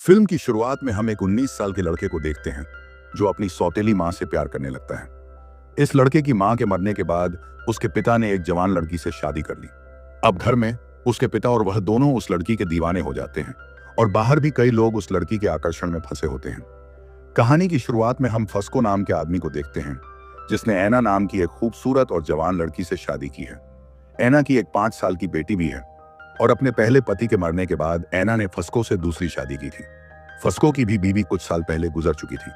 Film की शुरुआत में हम एक 19 साल के लड़के को देखते हैं जो अपनी सौतेली मां से प्यार करने लगता है। इस लड़के की मां के मरने के बाद उसके पिता ने एक जवान लड़की से शादी कर ली। अब घर में उसके पिता और वह दोनों उस लड़की के दीवाने हो जाते हैं और बाहर भी कई लोग उस लड़की के आकर्षण में फंसे होते हैं। कहानी की शुरुआत में हम फस्को नाम के आदमी को देखते हैं जिसने ऐना नाम की एक खूबसूरत और जवान लड़की से शादी की है। ऐना की एक 5 साल की बेटी भी है और अपने पहले पति के मरने के बाद ऐना ने फस्को से दूसरी शादी की थी। फस्को की भी बीवी कुछ साल पहले गुजर चुकी थी।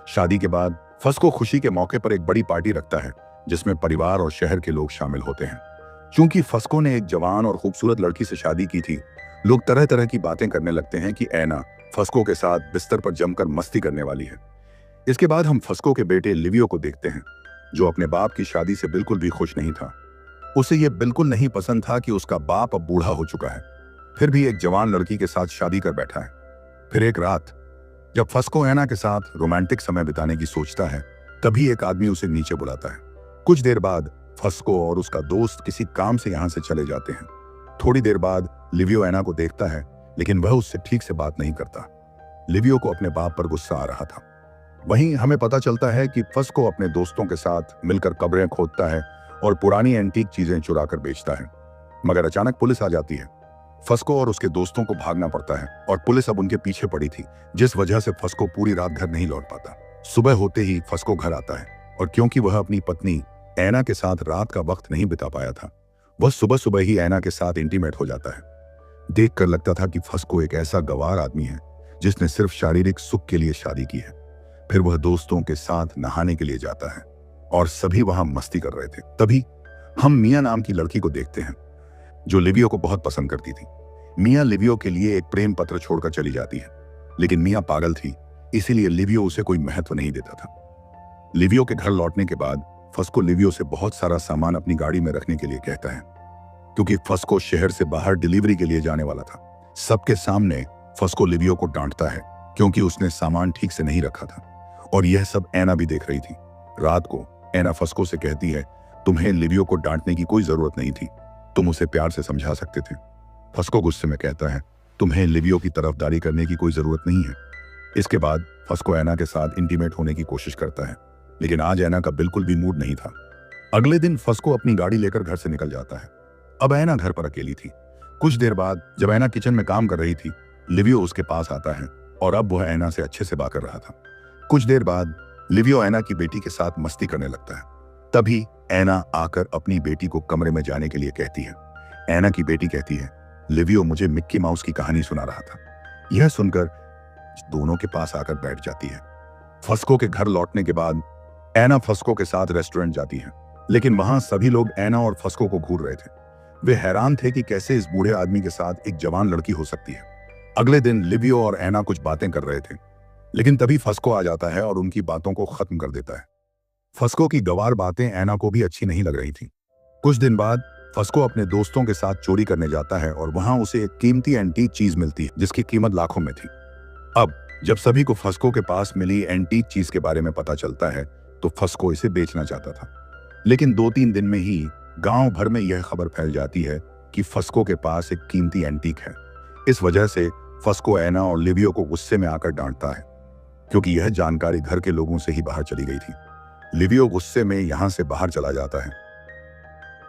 शादी के बाद फस्को खुशी के मौके पर एक बड़ी पार्टी रखता है जिसमें परिवार और शहर के लोग शामिल होते हैं। चूंकि फस्को ने एक जवान और खूबसूरत लड़की से शादी की थी, लोग तरह तरह की बातें करने लगते हैं कि ऐना फस्को के साथ बिस्तर पर जमकर मस्ती करने वाली है। इसके बाद हम फस्को के बेटे लिवियो को देखते हैं जो अपने बाप की शादी से बिल्कुल भी खुश नहीं था। उसे यह बिल्कुल नहीं पसंद था कि उसका बाप अब बूढ़ा हो चुका है, फिर भी एक जवान लड़की के साथ शादी कर बैठा है। फिर एक रात जब फस्को ऐना के साथ रोमांटिक समय बिताने की सोचता है, तभी एक आदमी उसे नीचे बुलाता है। कुछ देर बाद फस्को और उसका दोस्त किसी काम से यहां से चले जाते हैं। थोड़ी देर बाद लिवियो ऐना को देखता है, लेकिन वह उससे ठीक से बात नहीं करता। लिवियो को अपने बाप पर गुस्सा आ रहा था। वहीं हमें पता चलता है कि फस्को अपने दोस्तों के साथ मिलकर कब्रें खोदता है और पुरानी एंटीक चीजें चुरा कर बेचता है। मगर अचानक पुलिस आ जाती है। फस्को और उसके दोस्तों को भागना पड़ता है और पुलिस अब उनके पीछे पड़ी थी, जिस वजह से फस्को पूरी रात घर नहीं लौट पाता। सुबह होते ही फस्को घर आता है और क्योंकि वह अपनी पत्नी ऐना के साथ रात का वक्त नहीं बिता पाया था, वह सुबह सुबह ही ऐना के साथ इंटीमेट हो जाता है। देखकर लगता था कि फस्को एक ऐसा गवार आदमी है जिसने सिर्फ शारीरिक सुख के लिए शादी की है। फिर वह दोस्तों के साथ नहाने के लिए जाता है और सभी वहां मस्ती कर रहे थे। तभी हम मिया नाम की लड़की को देखते हैं जो लिवियो को बहुत पसंद करती थी। मिया लिवियो के लिए एक प्रेम पत्र छोड़कर चली जाती है, लेकिन मिया पागल थी, इसीलिए लिवियो उसे कोई महत्व नहीं देता था। लिवियो के घर लौटने के बाद फस्को लिवियो से बहुत सारा सामान अपनी गाड़ी में रखने के लिए कहता है, क्योंकि फस्को शहर से बाहर डिलीवरी के लिए जाने वाला था। सबके सामने फस्को लिवियो को डांटता है क्योंकि उसने सामान ठीक से नहीं रखा था, और यह सब ऐना भी देख रही थी। रात को ऐना फस्को से कहती है, तुम्हें लिवियो को डांटने की कोई जरूरत नहीं थी, तुम उसे प्यार से समझा सकते थे। फस्को गुस्से में कहता है, तुम्हें लिवियो की तरफदारी करने की कोई जरूरत नहीं है। इसके बाद फस्को ऐना के साथ इंटीमेट होने की कोशिश करता है, लेकिन आज ऐना का बिल्कुल भी मूड नहीं था। अगले दिन फस्को अपनी गाड़ी लेकर घर से निकल जाता है। अब ऐना घर पर अकेली थी। कुछ देर बाद जब ऐना किचन में काम कर रही थी, लिवियो उसके पास आता है और अब वह ऐना से अच्छे से बात कर रहा था। कुछ देर बाद लिवियो ऐना की बेटी के साथ मस्ती करने लगता है। तभी ऐना आकर अपनी बेटी को कमरे में जाने के लिए कहती है। ऐना की बेटी कहती है, लिवियो मुझे मिक्की माउस की कहानी सुना रहा था। यह सुनकर दोनों के पास आकर बैठ जाती है। फस्को के घर लौटने के बाद ऐना फस्को के साथ रेस्टोरेंट जाती है, लेकिन वहां सभी लोग ऐना और फस्को को घूर रहे थे। वे हैरान थे कि कैसे इस बूढ़े आदमी के साथ एक जवान लड़की हो सकती है। अगले दिन लिवियो और ऐना कुछ बातें कर रहे थे, लेकिन तभी फस्को आ जाता है और उनकी बातों को खत्म कर देता है। फस्को की गवार बातें ऐना को भी अच्छी नहीं लग रही थी। कुछ दिन बाद फस्को अपने दोस्तों के साथ चोरी करने जाता है और वहां उसे एक कीमती एंटीक चीज मिलती है जिसकी कीमत लाखों में थी। अब जब सभी को फस्को के पास मिली एंटीक चीज के बारे में पता चलता है तो फस्को इसे बेचना चाहता था, लेकिन 2-3 दिन में ही गांव भर में यह खबर फैल जाती है कि फस्को के पास एक कीमती एंटीक है। इस वजह से फस्को ऐना और लिवियो को गुस्से में आकर डांटता है, क्योंकि यह जानकारी घर के लोगों से ही बाहर चली गई थी। लिवियो गुस्से में यहां से बाहर चला जाता है।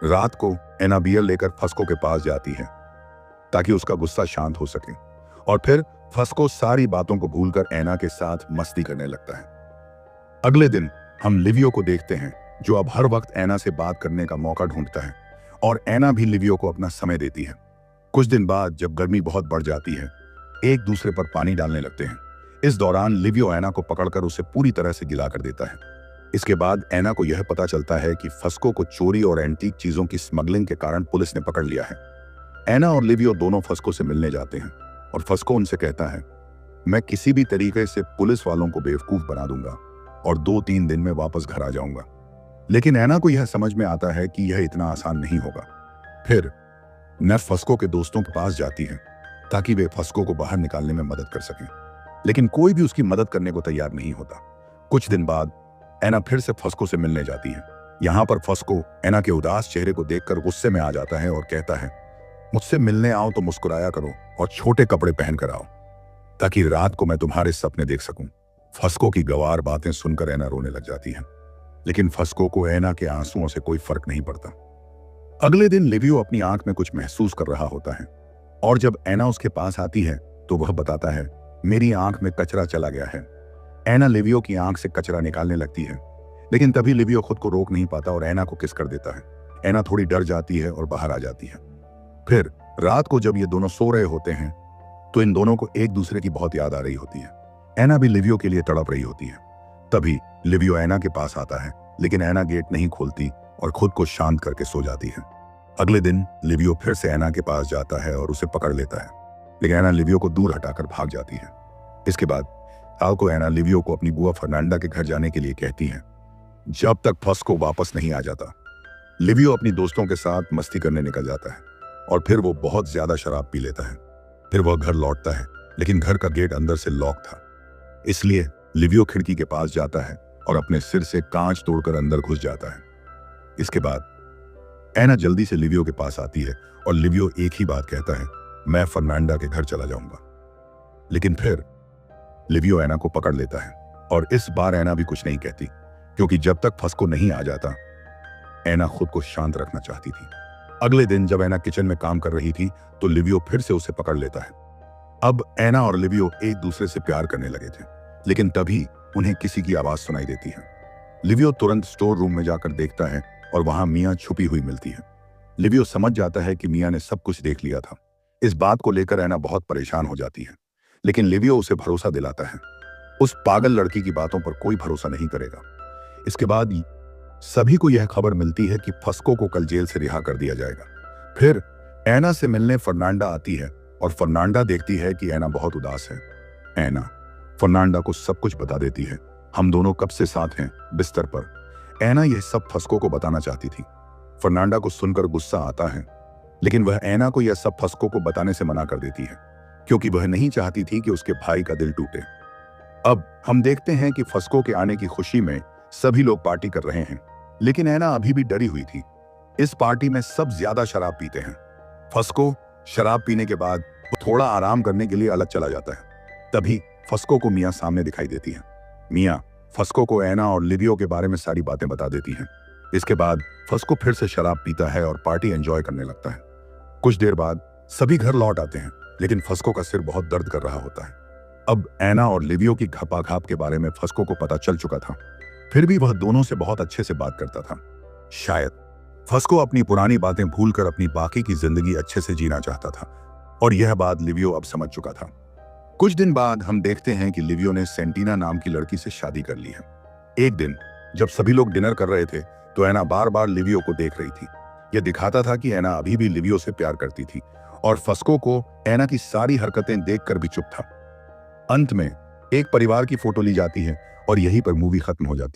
रात को ऐना बियर लेकर फस्को के पास जाती है ताकि उसका गुस्सा शांत हो सके, और फिर फस्को सारी बातों को भूलकर ऐना के साथ मस्ती करने लगता है। अगले दिन हम लिवियो को देखते हैं जो अब हर वक्त ऐना से बात करने का मौका ढूंढता है, और ऐना भी लिवियो को अपना समय देती है। कुछ दिन बाद जब गर्मी बहुत बढ़ जाती है, एक दूसरे पर पानी डालने लगते हैं। इस दौरान लिवियो ऐना को पकड़कर उसे पूरी तरह से गिला कर देता है। इसके बाद ऐना को यह पता चलता है कि फस्को को चोरी और एंटीक चीजों की स्मगलिंग के कारण पुलिस ने पकड़ लिया है। ऐना और लिवियो दोनों फस्को से मिलने जाते हैं और फस्को उनसे कहता है, मैं किसी भी तरीके से पुलिस वालों को बेवकूफ बना दूंगा और 2-3 दिन में वापस घर आ जाऊंगा। लेकिन ऐना को यह समझ में आता है कि यह इतना आसान नहीं होगा। फिर नैफ फस्को के दोस्तों के पास जाती है ताकि वे फस्को को बाहर निकालने में मदद कर सकें, लेकिन कोई भी उसकी मदद करने को तैयार नहीं होता। कुछ दिन बाद ऐना फिर से फस्को से मिलने जाती है। यहाँ पर फस्को ऐना के उदास चेहरे को देखकर गुस्से में आ जाता है और कहता है, मुझसे मिलने आओ तो मुस्कुराया करो और छोटे कपड़े पहन कर आओ। ताकि रात को मैं तुम्हारे सपने देख सकूं। फस्को की गवार बातें सुनकर ऐना रोने लग जाती है, लेकिन फस्को को ऐना के आंसुओं से कोई फर्क नहीं पड़ता। अगले दिन लिवियो अपनी आंख में कुछ महसूस कर रहा होता है और जब ऐना उसके पास आती है तो वह बताता है, मेरी आंख में कचरा चला गया है। ऐना लिवियो की आंख से कचरा निकालने लगती है, लेकिन तभी लिवियो खुद को रोक नहीं पाता और ऐना को किस कर देता है। ऐना थोड़ी डर जाती है और बाहर आ जाती है। फिर रात को जब ये दोनों सो रहे होते हैं तो इन दोनों को एक दूसरे की बहुत याद आ रही होती है। ऐना भी लिवियो के लिए तड़प रही होती है। तभी लिवियो ऐना के पास आता है, लेकिन ऐना गेट नहीं खोलती और खुद को शांत करके सो जाती है। अगले दिन लिवियो फिर से ऐना के पास जाता है और उसे पकड़ लेता है, लेकिन ऐना लिवियो को दूर हटाकर भाग जाती है। इसके बाद रात को ऐना लिवियो को अपनी बुआ फर्नांडा के घर जाने के लिए कहती है, जब तक फस्को वापस नहीं आ जाता। लिवियो अपनी दोस्तों के साथ मस्ती करने निकल जाता है और फिर वो बहुत ज्यादा शराब पी लेता है। फिर वह घर लौटता है, लेकिन घर का गेट अंदर से लॉक था, इसलिए लिवियो खिड़की के पास जाता है और अपने सिर से कांच तोड़कर अंदर घुस जाता है। इसके बाद ऐना जल्दी से लिवियो के पास आती है और लिवियो एक ही बात कहता है, मैं फर्नांडा के घर चला जाऊंगा। लेकिन फिर लिवियो ऐना को पकड़ लेता है और इस बार ऐना भी कुछ नहीं कहती, क्योंकि जब तक फस्को नहीं आ जाता ऐना खुद को शांत रखना चाहती थी। अगले दिन जब ऐना किचन में काम कर रही थी तो लिवियो फिर से उसे पकड़ लेता है। अब ऐना और लिवियो एक दूसरे से प्यार करने लगे थे, लेकिन तभी उन्हें किसी की आवाज सुनाई देती है। लिवियो तुरंत स्टोर रूम में जाकर देखता है और वहां मिया छुपी हुई मिलती है। लिवियो समझ जाता है कि मिया ने सब कुछ देख लिया था। इस बात को लेकर ऐना बहुत परेशान हो जाती है, लेकिन लिवियो उसे भरोसा दिलाता है, उस पागल लड़की की बातों पर कोई भरोसा नहीं करेगा। इसके बाद सभी को यह खबर मिलती है कि फस्को को कल जेल से रिहा कर दिया जाएगा। फिर ऐना से मिलने फर्नांडा आती है और फर्नांडा देखती है कि ऐना बहुत उदास है। ऐना फर्नांडा को सब कुछ बता देती है, हम दोनों कब से साथ हैं बिस्तर पर। ऐना यह सब फस्को को बताना चाहती थी। फर्नांडा को सुनकर गुस्सा आता है, लेकिन वह ऐना को यह सब फस्को को बताने से मना कर देती है, क्योंकि वह नहीं चाहती थी कि उसके भाई का दिल टूटे। अब हम देखते हैं कि फस्को के आने की खुशी में सभी लोग पार्टी कर रहे हैं, लेकिन ऐना अभी भी डरी हुई थी। इस पार्टी में सब ज्यादा शराब पीते हैं। फस्को शराब पीने के बाद वो थोड़ा आराम करने के लिए अलग चला जाता है। तभी फस्को को मिया सामने दिखाई देती है। मिया फस्को को ऐना और लिवियो के बारे में सारी बातें बता देती हैं। इसके बाद फस्को फिर से शराब पीता है और पार्टी एंजॉय करने लगता है। कुछ देर बाद सभी घर लौट आते हैं, लेकिन फस्को का सिर बहुत दर्द कर रहा होता है। अब ऐना और लिवियो की घपाघाप के बारे में फस्को को पता चल चुका था, फिर भी वह दोनों से बहुत अच्छे से बात करता था। शायद फस्को अपनी पुरानी बातें भूलकर अपनी बाकी की जिंदगी अच्छे से जीना चाहता था, और यह बात लिवियो अब समझ चुका था। कुछ दिन बाद हम देखते हैं कि लिवियो ने सेंटीना नाम की लड़की से शादी कर ली है। एक दिन जब सभी लोग डिनर कर रहे थे तो ऐना बार बार लिवियो को देख रही थी। यह दिखाता था कि ऐना अभी भी लिवियो से प्यार करती थी, और फस्को को ऐना की सारी हरकतें देखकर भी चुप था। अंत में एक परिवार की फोटो ली जाती है और यहीं पर मूवी खत्म हो जाती है।